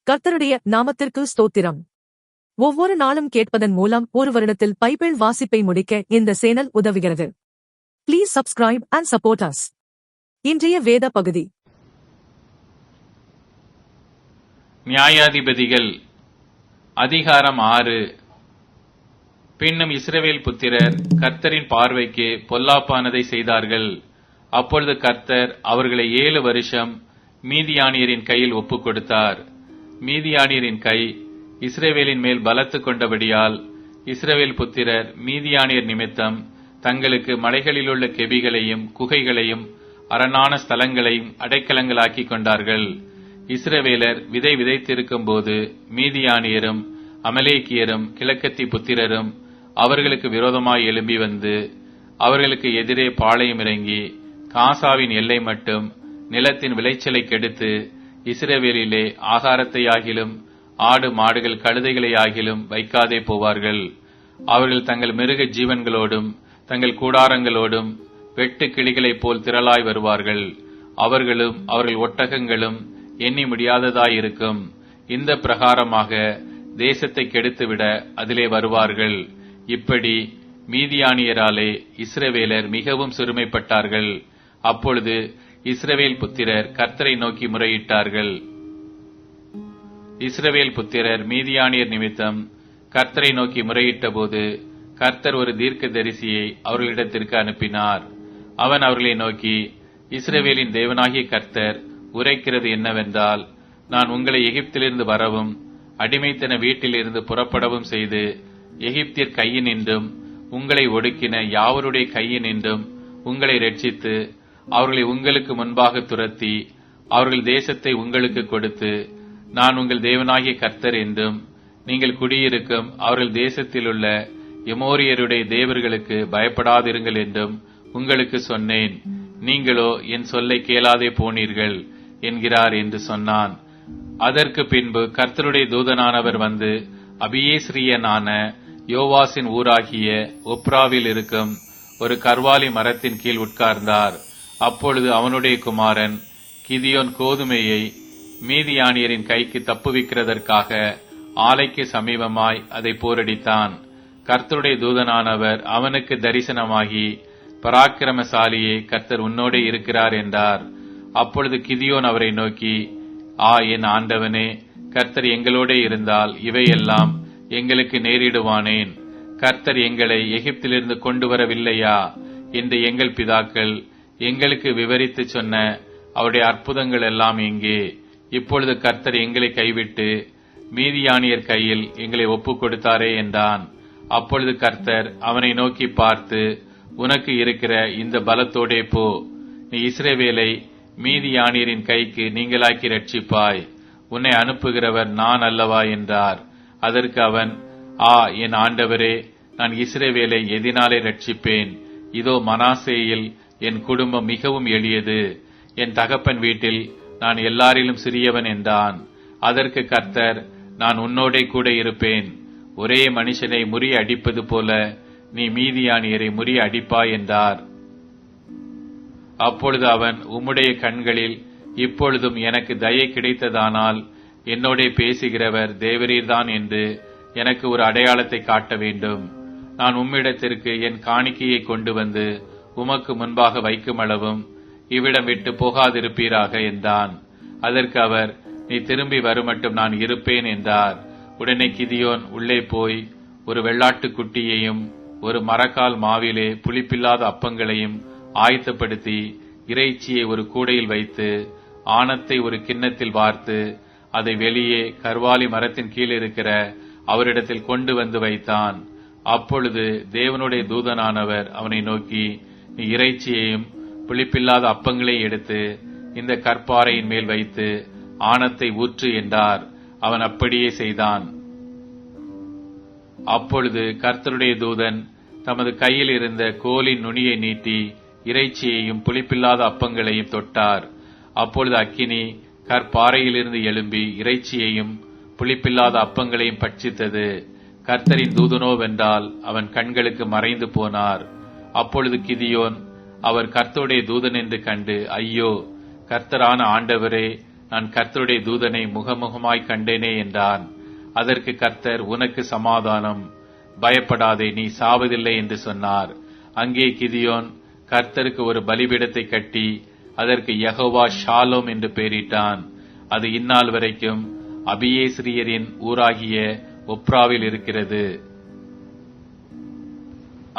கர்த்தருடைய நாமத்திற்கு ஸ்தோத்திரம். ஒவ்வொரு நாளும் கேட்பதன் மூலம் ஒரு வருடத்தில் பைபிள் வாசிப்பை முடிக்க இந்த சேனல் உதவுகிறது. Please subscribe and support us. இன்றைய வேத பகுதி நியாயாதிபதிகள் அதிகாரம் 6. பின்னும் இஸ்ரவேல் புத்திரர் கர்த்தரின் பார்வைக்கு பொல்லாப்பானதை செய்தார்கள். அப்பொழுது கர்த்தர் அவர்களை 7 வருஷம் மீதியானியரின் கையில் ஒப்புக் கொடுத்தார். மீதியானியரின் கை இஸ்ரவேலின் மேல் பலத்து கொண்டபடியால் இஸ்ரவேல் புத்திரர் மீதியானியர் நிமித்தம் தங்களுக்கு மலைகளிலுள்ள கெபிகளையும் குகைகளையும் அரணான ஸ்தலங்களையும் அடைக்கலங்களாக்கிக் கொண்டார்கள். இஸ்ரவேலர் விதை விதைத்திருக்கும் போது மீதியானியரும் அமலேக்கியரும் கிழக்கத்தி புத்திரரும் அவர்களுக்கு விரோதமாய் எழும்பி வந்து அவர்களுக்கு எதிரே பாளையம் இறங்கி காசாவின் எல்லை மட்டும் நிலத்தின் விளைச்சலை கெடுத்து இஸ்ரவேலிலே ஆகாரத்தையாகிலும் ஆடு மாடுகள் கழுதைகளையாகிலும் வைக்காதே போவார்கள். அவர்கள் தங்கள் மிருக ஜீவன்களோடும் தங்கள் கூடாரங்களோடும் வெட்டு கிளிகளைப் போல் திரளாய் வருவார்கள். அவர்களும் அவர்கள் ஒட்டகங்களும் எண்ணி முடியாததாயிருக்கும். இந்த பிரகாரமாக தேசத்தை கெடுத்துவிட அதிலே வருவார்கள். இப்படி மீதியானியராலே இஸ்ரவேலர் மிகவும் சிறுமைப்பட்டார்கள். அப்பொழுது இஸ்ரவேல் புத்திரர் கர்த்தரை நோக்கி முறையிட்டார்கள். இஸ்ரவேல் புத்திரர் மீதியானியர் நிமித்தம் கர்த்தரை நோக்கி முறையிட்ட போது கர்த்தர் ஒரு தீர்க்கதரிசியை அவர்களிடத்திற்கு அனுப்பினார். அவன் அவர்களை நோக்கி, இஸ்ரவேலின் தேவனாகிய கர்த்தர் உரைக்கிறது என்னவென்றால், நான் உங்களை எகிப்திலிருந்து வரவும் அடிமைத்தன வீட்டிலிருந்து புறப்படவும் செய்து எகிப்தியர் கையினின்றும் உங்களை ஒடுக்கின யாவருடைய கையினின்றும் உங்களை ரட்சித்து அவர்களை உங்களுக்கு முன்பாக துரத்தி அவர்கள் தேசத்தை உங்களுக்கு கொடுத்து நான் உங்கள் தேவனாகிய கர்த்தர் என்றும் நீங்கள் குடியிருக்கும் அவர்கள் தேசத்திலுள்ள எமோரியருடைய தேவர்களுக்கு பயப்படாதிருங்கள் என்றும் உங்களுக்கு சொன்னேன். நீங்களோ என் சொல்லை கேளாதே போனீர்கள் என்கிறார் என்று சொன்னான். அதற்கு பின்பு கர்த்தருடைய தூதனானவர் வந்து அபியேஸ்ரியனான யோவாசின் ஊராகிய ஒப்ராவில் இருக்கும் ஒரு கர்வாலி மரத்தின் கீழ் உட்கார்ந்தார். அப்பொழுது அவனுடைய குமாரன் கிதியோன் கோதுமையை மீதியானியரின் கைக்கு தப்புவிக்கிறதற்காக ஆலைக்கு சமீபமாய் அதை போரடித்தான். கர்த்தருடைய தூதனானவர் அவனுக்கு தரிசனமாகி, பராக்கிரமசாலியே, கர்த்தர் உன்னோடே இருக்கிறார் என்றார். அப்பொழுது கிதியோன் அவரை நோக்கி, என் ஆண்டவனே, கர்த்தர் எங்களோடே இருந்தால் இவையெல்லாம் எங்களுக்கு நேரிடுவானேன்? கர்த்தர் எங்களை எகிப்திலிருந்து கொண்டு வரவில்லையா என்று எங்கள் பிதாக்கள் எங்களுக்கு விவரித்து சொன்ன அவருடைய அற்புதங்கள் எல்லாம் எங்கே? இப்பொழுது கர்த்தர் எங்களை கைவிட்டு மீதியானியர் கையில் எங்களை ஒப்புக் கொடுத்தாரே என்றான். அப்பொழுது கர்த்தர் அவனை நோக்கி பார்த்து, உனக்கு இருக்கிற இந்த பலத்தோடே போ, நீ இஸ்ரவேலை மீதியானியரின் கைக்கு நீங்களாக்கி ரட்சிப்பாய். உன்னை அனுப்புகிறவர் நான் அல்லவா என்றார். அதற்கு அவன், என் ஆண்டவரே, நான் இஸ்ரவேலை எதினாலே ரட்சிப்பேன்? இதோ மனாசேயில் என் குடும்பம் மிகவும் எளியது, என் தகப்பன் வீட்டில் நான் எல்லாரிலும் சிறியவன் என்றான். அதற்கு கர்த்தர், நான் உன்னோடே கூட இருப்பேன். ஒரே மனுஷனை முறிய அடிப்பது போல நீ மீதியானியரை முறிய அடிப்பாய் என்றார். அப்பொழுது அவன், உம்முடைய கண்களில் இப்பொழுதும் எனக்கு தயை கிடைத்ததானால் என்னோடே பேசுகிறவர் தேவரீர்தான் என்று எனக்கு ஒரு அடையாளத்தை காட்ட வேண்டும். நான் உம்மிடத்திற்கு என் காணிக்கையை கொண்டு வந்து உமக்கு முன்பாக வைக்கும் அளவும் இவ்விடம் விட்டு போகாதிருப்பீராக என்றான். அதற்கு அவர், நீ திரும்பி வருமட்டும் நான் இருப்பேன் என்றார். உடனே கிதியோன் உள்ளே போய் ஒரு வெள்ளாட்டுக் குட்டியையும் ஒரு மரக்கால் மாவிலே புளிப்பில்லாத அப்பங்களையும் ஆயத்தப்படுத்தி இறைச்சியை ஒரு கூடையில் வைத்து ஆணத்தை ஒரு கிண்ணத்தில் வார்த்து அதை வெளியே கர்வாலி மரத்தின் கீழ் இருக்கிற அவரிடத்தில் கொண்டு வந்து வைத்தான். அப்பொழுது தேவனுடைய தூதனானவர் அவனை நோக்கி, நீ இறைச்சியையும் புளிப்பில்லாத அப்பங்களையும் எடுத்து இந்த கற்பாறையின் மேல் வைத்து ஆணத்தை ஊற்று என்றார். அவன் அப்படியே செய்தான். அப்பொழுது கர்த்தருடைய தூதன் தமது கையில் இருந்த கோலின் நுனியை நீட்டி இறைச்சியையும் புளிப்பில்லாத அப்பங்களையும் தொட்டார். அப்பொழுது அக்கினி கற்பாறையிலிருந்து எழும்பி இறைச்சியையும் புளிப்பில்லாத அப்பங்களையும் பட்சித்தது. கர்த்தரின் தூதனோவென்றால் அவன் கண்களுக்கு மறைந்து போனார். அப்பொழுது கிதியோன் அவர் கர்த்தருடைய தூதன் என்று கண்டு, ஐயோ, கர்த்தரான ஆண்டவரே, நான் கர்த்தருடைய தூதனை முகமுகமாய் கண்டேனே என்றான். அதற்கு கர்த்தர், உனக்கு சமாதானம், பயப்படாதே, நீ சாவதில்லை என்று சொன்னார். அங்கே கிதியோன் கர்த்தருக்கு ஒரு பலிபீடத்தை கட்டி அதற்கு யெகோவா ஷாலோம் என்று பெயரிட்டான். அது இந்நாள் வரைக்கும் அபியேஸ்ரியரின் ஊராகிய ஒப்ராவில் இருக்கிறது.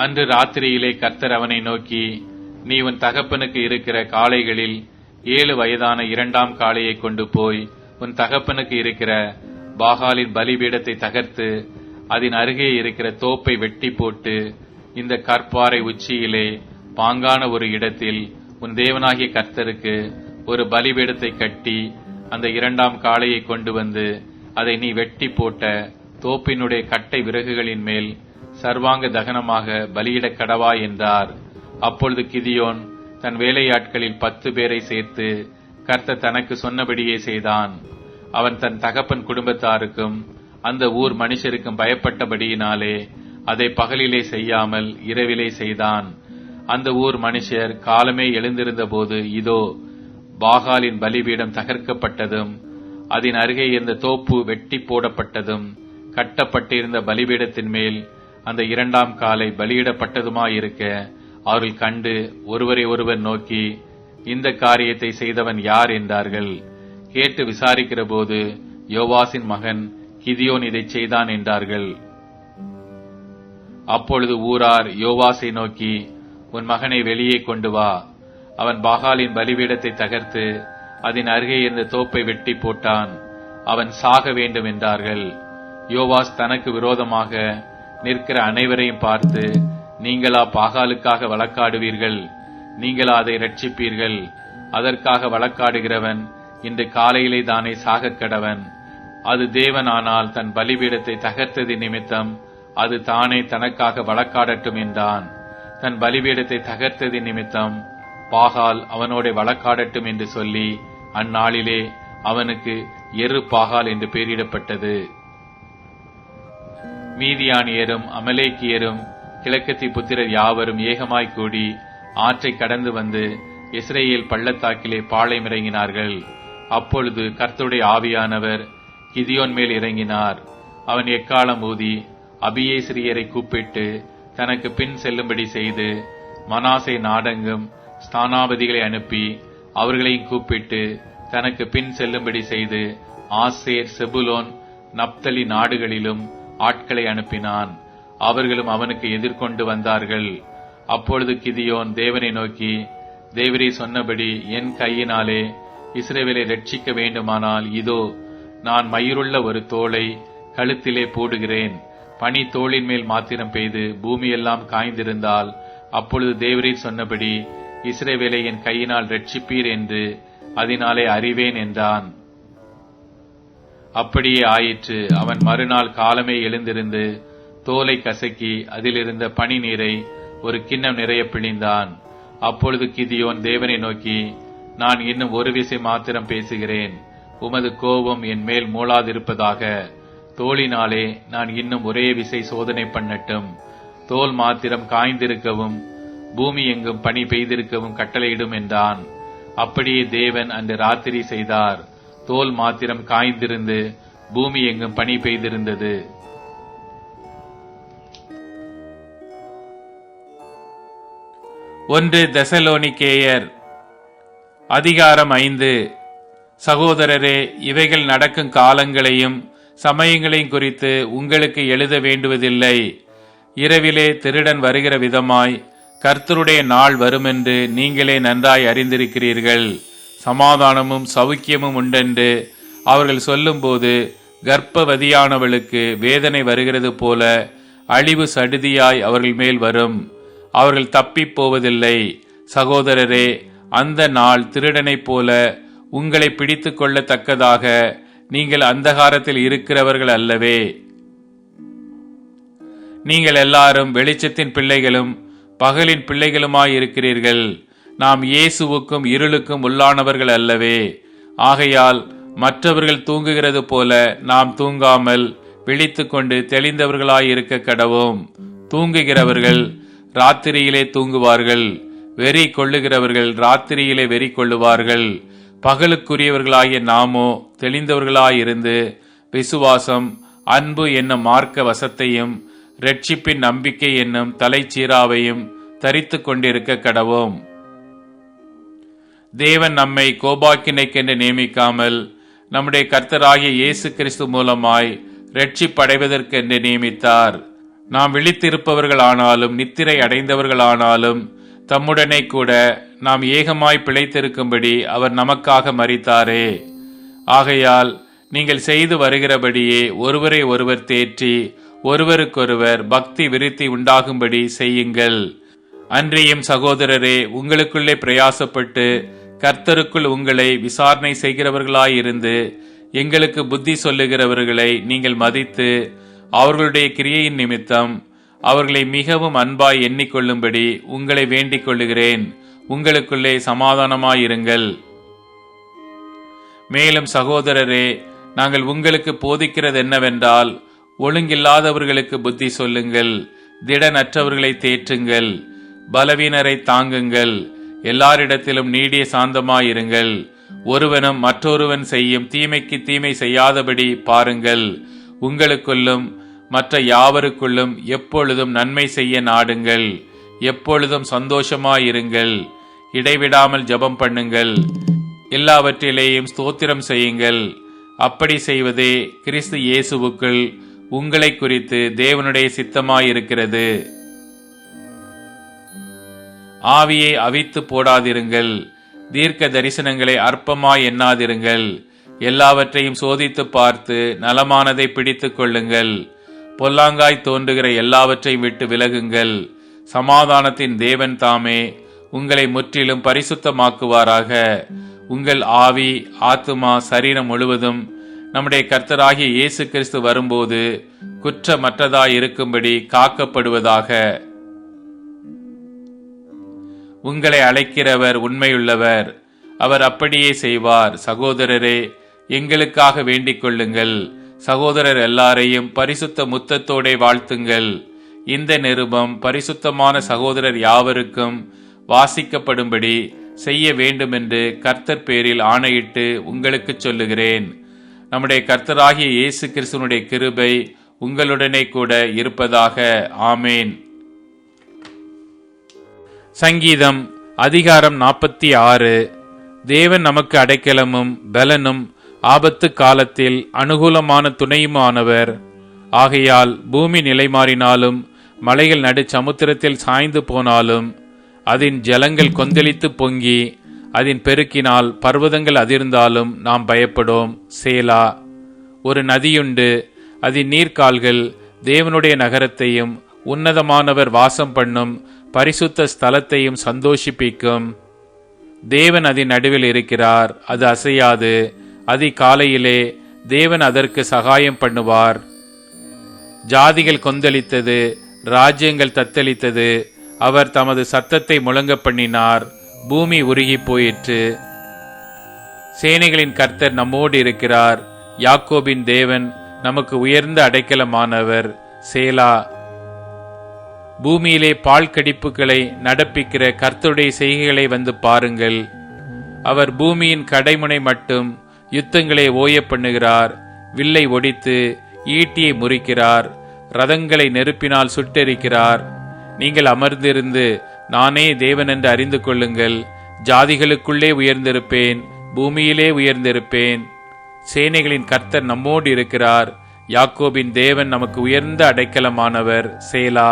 அன்று ராத்திரியிலே கர்த்தர் அவனை நோக்கி, நீ உன் தகப்பனுக்கு இருக்கிற காளைகளில் 7 வயதான 2ஆம் காளையை கொண்டு போய் உன் தகப்பனுக்கு இருக்கிற பாகாலின் பலிபீடத்தை தகர்த்து அதன் அருகே இருக்கிற தோப்பை வெட்டி போட்டு இந்த கற்பாறை உச்சியிலே பாங்கான ஒரு இடத்தில் உன் தேவனாகிய கர்த்தருக்கு ஒரு பலிபீடத்தை கட்டி அந்த 2ஆம் காளையை கொண்டு வந்து அதை நீ வெட்டி போட்ட தோப்பினுடைய கட்டை விறகுகளின் மேல் சர்வாங்க தகனமாக பலியிடக் கடவாய் என்றார். அப்பொழுது கிதியோன் தன் வேலையாட்களில் 10 பேரை சேர்த்து கர்த்தர் தனக்கு சொன்னபடியே செய்தான். அவன் தன் தகப்பன் குடும்பத்தாருக்கும் அந்த ஊர் மனுஷருக்கும் பயப்பட்டபடியினாலே அதை பகலிலே செய்யாமல் இரவிலே செய்தான். அந்த ஊர் மனுஷர் காலமே எழுந்திருந்த போது இதோ பாகாலின் பலிபீடம் தகர்க்கப்பட்டதும் அதன் அருகே இருந்த தோப்பு வெட்டி போடப்பட்டதும் கட்டப்பட்டிருந்த பலிபீடத்தின் மேல் அந்த 2ஆம் காலை பலியிடப்பட்டதுமாயிருக்க அவர்கள் கண்டு ஒருவரை ஒருவர் நோக்கி, இந்த காரியத்தை செய்தவன் யார் என்றார்கள். கேட்டு விசாரிக்கிற போது யோவாசின் மகன் கிதியோன் இதை செய்தான் என்றார்கள். அப்பொழுது ஊரார் யோவாசை நோக்கி, உன் மகனை வெளியே கொண்டு வா, அவன் பாகாலின் பலிபீடத்தை தகர்த்து அதன் அருகே இருந்த தோப்பை வெட்டி போட்டான், அவன் சாக வேண்டும் என்றார்கள். யோவாஸ் தனக்கு விரோதமாக நிற்கிற அனைவரையும் பார்த்து, நீங்களா பாகாலுக்காக வழக்காடுவீர்கள்? நீங்களா அதை ரட்சிப்பீர்கள்? அதற்காக வழக்காடுகிறவன் இன்று காலையிலே தானே சாகக் கடவன். அது தேவனானால் தன் பலிபீடத்தை தகர்த்தது நிமித்தம் அது தானே தனக்காக வழக்காடட்டும் என்றான். தன் பலிபீடத்தை தகர்த்தது நிமித்தம் பாகால் அவனோட வழக்காடட்டும் என்று சொல்லி அந்நாளிலே அவனுக்கு எரு பாகால் என்று பெயரிடப்பட்டது. மீதியானியரும் அமலேக்கியரும் கிழக்கத்தி புத்திரர் யாவரும் ஏகமாய் கூடி ஆற்றை கடந்து வந்து இஸ்ரேல் பள்ளத்தாக்கிலே பாளையமிறங்கினார்கள். அப்பொழுது கர்த்தருடைய ஆவியானவர் கிதியோன் மேல் இறங்கினார். அவன் எக்காலம் ஊதி அபியேஸ்ரியரை கூப்பிட்டு தனக்கு பின் செல்லும்படி செய்து மனாசே நாடெங்கும் ஸ்தானாபதிகளை அனுப்பி அவர்களையும் கூப்பிட்டு தனக்கு பின் செல்லும்படி செய்து ஆசேர், செபுலோன், நப்தலி நாடுகளிலும் ஆட்களை அனுப்பினான். அவர்களும் அவனுக்கு எதிர்கொண்டு வந்தார்கள். அப்பொழுது கிதியோன் தேவனை நோக்கி, தேவரே சொன்னபடி என் கையினாலே இஸ்ரவேலை ரட்சிக்க வேண்டுமானால் இதோ நான் மயிருள்ள ஒரு தோலை கழுத்திலே போடுகிறேன். பனி தோளின் மேல் மாத்திரம் பெய்து பூமியெல்லாம் காய்ந்திருந்தால் அப்பொழுது தேவரீர் சொன்னபடி இஸ்ரவேலை என் கையினால் ரட்சிப்பீர் என்று அதனாலே அறிவேன் என்றான். அப்படியே ஆயிற்று. அவன் மறுநாள் காலமே எழுந்திருந்து தோலை கசக்கி அதிலிருந்த பனி நீரை ஒரு கிண்ணம் நிறைய பிழிந்தான். அப்பொழுது கிதியோன் தேவனை நோக்கி, நான் இன்னும் ஒரு விசை மாத்திரம் பேசுகிறேன், உமது கோபம் என் மேல் மூளாதிருப்பதாக. தோளினாலே நான் இன்னும் ஒரே விசை சோதனை பண்ணட்டும். தோல் மாத்திரம் காய்ந்திருக்கவும் பூமி எங்கும் பனி பெய்திருக்கவும் கட்டளையிடும் என்றான். அப்படியே தேவன் அன்று ராத்திரி செய்தார். தோல் மாத்திரம் காய்ந்திருந்து பூமி எங்கும் பனி பெய்திருந்தது. ஒன்று தெசலோனிக்கேயர் அதிகாரம் 5. சகோதரரே, இவைகள் நடக்கும் காலங்களையும் சமயங்களையும் குறித்து உங்களுக்கு எழுத வேண்டுவதில்லை. இரவிலே திருடன் வருகிற விதமாய் கர்த்தருடைய நாள் வருமென்று நீங்களே நன்றாய் அறிந்திருக்கிறீர்கள். சமாதானமும் சௌக்கியமும் உண்டென்று அவர்கள் சொல்லும்போது கர்ப்பவதியானவளுக்கு வேதனை வருகிறது போல அழிவு சடுதியாய் அவர்கள் மேல் வரும். அவர்கள் தப்பிப் போவதில்லை. சகோதரரே, அந்த நாள் திருடனைப் போல உங்களை பிடித்து கொள்ளத்தக்கதாக நீங்கள் அந்தகாரத்தில் இருக்கிறவர்கள் அல்லவே. நீங்கள் எல்லாரும் வெளிச்சத்தின் பிள்ளைகளும் பகலின் பிள்ளைகளுமாயிருக்கிறீர்கள். நாம் இயேசுவுக்கும் இருளுக்கும் உள்ளானவர்கள் அல்லவே. ஆகையால் மற்றவர்கள் தூங்குகிறது போல நாம் தூங்காமல் விழித்துக்கொண்டு தெளிந்தவர்களாயிருக்க கடவோம். தூங்குகிறவர்கள் ராத்திரியிலே தூங்குவார்கள், வெறி கொள்ளுகிறவர்கள் ராத்திரியிலே வெறி கொள்ளுவார்கள். பகலுக்குரியவர்களாகிய நாமோ தெளிந்தவர்களாயிருந்து விசுவாசம், அன்பு என்னும் மார்க்க வசத்தையும் இரட்சிப்பின் நம்பிக்கை என்னும் தலைச்சீராவையும் தரித்து கொண்டிருக்க கடவோம். தேவன் நம்மை கோபாக்கினைக்கென்று நியமிக்காமல் நம்முடைய கர்த்தராகிய இயேசு கிறிஸ்து மூலமாய் இரட்சிப்படைவதற்கென்று நியமித்தார். நாம் விழித்திருப்பவர்கள் ஆனாலும் நித்திரை அடைந்தவர்கள் ஆனாலும் தம்முடனே கூட நாம் ஏகமாய் பிழைத்திருக்கும்படி அவர் நமக்காக மரித்தாரே. ஆகையால் நீங்கள் செய்து வருகிறபடியே ஒருவரை ஒருவர் தேற்றி ஒருவருக்கொருவர் பக்தி விருத்தி உண்டாகும்படி செய்யுங்கள். அன்றியும் சகோதரரே, உங்களுக்குள்ளே பிரயாசப்பட்டு கர்த்தருக்குள் உங்களை விசாரணை செய்கிறவர்களாயிருந்து எங்களுக்கு புத்தி சொல்லுகிறவர்களை நீங்கள் மதித்து அவர்களுடைய கிரியையின் நிமித்தம் அவர்களை மிகவும் அன்பாய் எண்ணிக்கொள்ளும்படி உங்களை வேண்டிக் கொள்ளுகிறேன். உங்களுக்குள்ளே சமாதானமாயிருங்கள். மேலும் சகோதரரே, நாங்கள் உங்களுக்கு போதிக்கிறது என்னவென்றால், ஒழுங்கில்லாதவர்களுக்கு புத்தி சொல்லுங்கள், திடனற்றவர்களை தேற்றுங்கள், பலவீனரை தாங்குங்கள், எல்லாரிடத்திலும் நீடிய சாந்தமாயிருங்கள். ஒருவனும் மற்றொருவன் செய்யும் தீமைக்கு தீமை செய்யாதபடி பாருங்கள். உங்களுக்குள்ளும் மற்ற யாவருக்குள்ளும் எப்பொழுதும் நன்மை செய்ய நாடுங்கள். எப்பொழுதும் சந்தோஷமாயிருங்கள். இடைவிடாமல் ஜெபம் பண்ணுங்கள். எல்லாவற்றிலேயும் ஸ்தோத்திரம் செய்யுங்கள். அப்படி செய்வதே கிறிஸ்து இயேசுவுக்குள் உங்களை குறித்து தேவனுடைய சித்தமாயிருக்கிறது. ஆவியை அவித்து போடாதிருங்கள். தீர்க்க தரிசனங்களை அற்பமாய் எண்ணாதிருங்கள். எல்லாவற்றையும் சோதித்து பார்த்து நலமானதை பிடித்துக் கொள்ளுங்கள். பொல்லாங்காய் தோன்றுகிற எல்லாவற்றையும் விட்டு விலகுங்கள். சமாதானத்தின் தேவன் தாமே உங்களை முற்றிலும் பரிசுத்தமாக்குவாராக. உங்கள் ஆவி, ஆத்துமா, சரீரம் முழுவதும் நம்முடைய கர்த்தராகிய இயேசு கிறிஸ்து வரும்போது குற்றமற்றதாய் இருக்கும்படி காக்கப்படுவதாக. உங்களை அழைக்கிறவர் உண்மையுள்ளவர். அவர் அப்படியே செய்வார். சகோதரரே, எங்களுக்காக வேண்டிக் கொள்ளுங்கள். சகோதரர் எல்லாரையும் பரிசுத்த முத்தத்தோட வாழ்த்துங்கள். இந்த நிருபம் பரிசுத்தமான சகோதரர் யாவருக்கும் வாசிக்கப்படும்படி செய்ய வேண்டுமென்று கர்த்தர் பேரில் ஆணையிட்டு உங்களுக்கு சொல்லுகிறேன். நம்முடைய கர்த்தராகிய இயேசு கிறிஸ்துவினுடைய கிருபை உங்களுடனே கூட இருப்பதாக. ஆமேன். சங்கீதம் அதிகாரம் 46. தேவன் நமக்கு அடைக்கலமும் பலனும் ஆபத்து காலத்தில் அனுகூலமான துணையுமானவர். ஆகையால் பூமி நிலைமாறினாலும் மலைகள் நடு சமுத்திரத்தில் சாய்ந்து போனாலும் அதன் ஜலங்கள் கொந்தளித்து பொங்கி அதன் பெருக்கினால் பர்வதங்கள் அதிர்ந்தாலும் நாம் பயப்படோம். சேலா. ஒரு நதியுண்டு, அதன் நீர்க்கால்கள் தேவனுடைய நகரத்தையும் உன்னதமானவர் வாசம் பண்ணும் பரிசுத்த ஸ்தலத்தையும் சந்தோஷிப்பிக்கும். தேவன் அதன் நடுவில் இருக்கிறார், அது அசையாது. அதிகாலையிலே தேவன் அதற்கு சகாயம் பண்ணுவார். ஜாதிகள் கொந்தளித்தது, ராஜ்யங்கள் தத்தளித்தது. அவர் தமது சத்தத்தை முழங்க பண்ணினார். பூமி உருகி போயிற்று. சேனைகளின் கர்த்தர் நம்மோடு இருக்கிறார். யாக்கோபின் தேவன் நமக்கு உயர்ந்த அடைக்கலமானவர். சேலா. பூமியிலே பால் கடிப்புகளை நடப்பிக்கிற கர்த்தருடைய செய்கைகளை வந்து பாருங்கள். அவர் பூமியின் கடைமுனை மட்டும் யுத்தங்களை ஓய பண்ணுகிறார். வில்லை ஒடித்து ஈட்டியை முறிக்கிறார். ரதங்களை நெருப்பினால் சுட்டெரிக்கிறார். நீங்கள் அமர்ந்திருந்து நானே தேவன் என்று அறிந்து கொள்ளுங்கள். ஜாதிகளுக்குள்ளே உயர்ந்திருப்பேன், பூமியிலே உயர்ந்திருப்பேன். சேனைகளின் கர்த்தர் நம்மோடு இருக்கிறார். யாக்கோபின் தேவன் நமக்கு உயர்ந்த அடைக்கலமானவர். சேலா.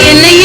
என்னையின்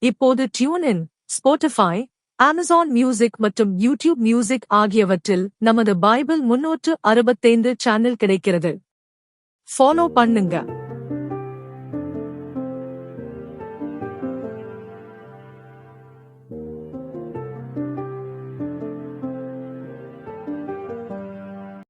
இப்போது tune in, Spotify, Amazon music மற்றும் யூடியூப் மியூசிக் ஆகியவற்றில் நமது பைபிள் 365 சேனல் கிடைக்கிறது. ஃபாலோ பண்ணுங்க.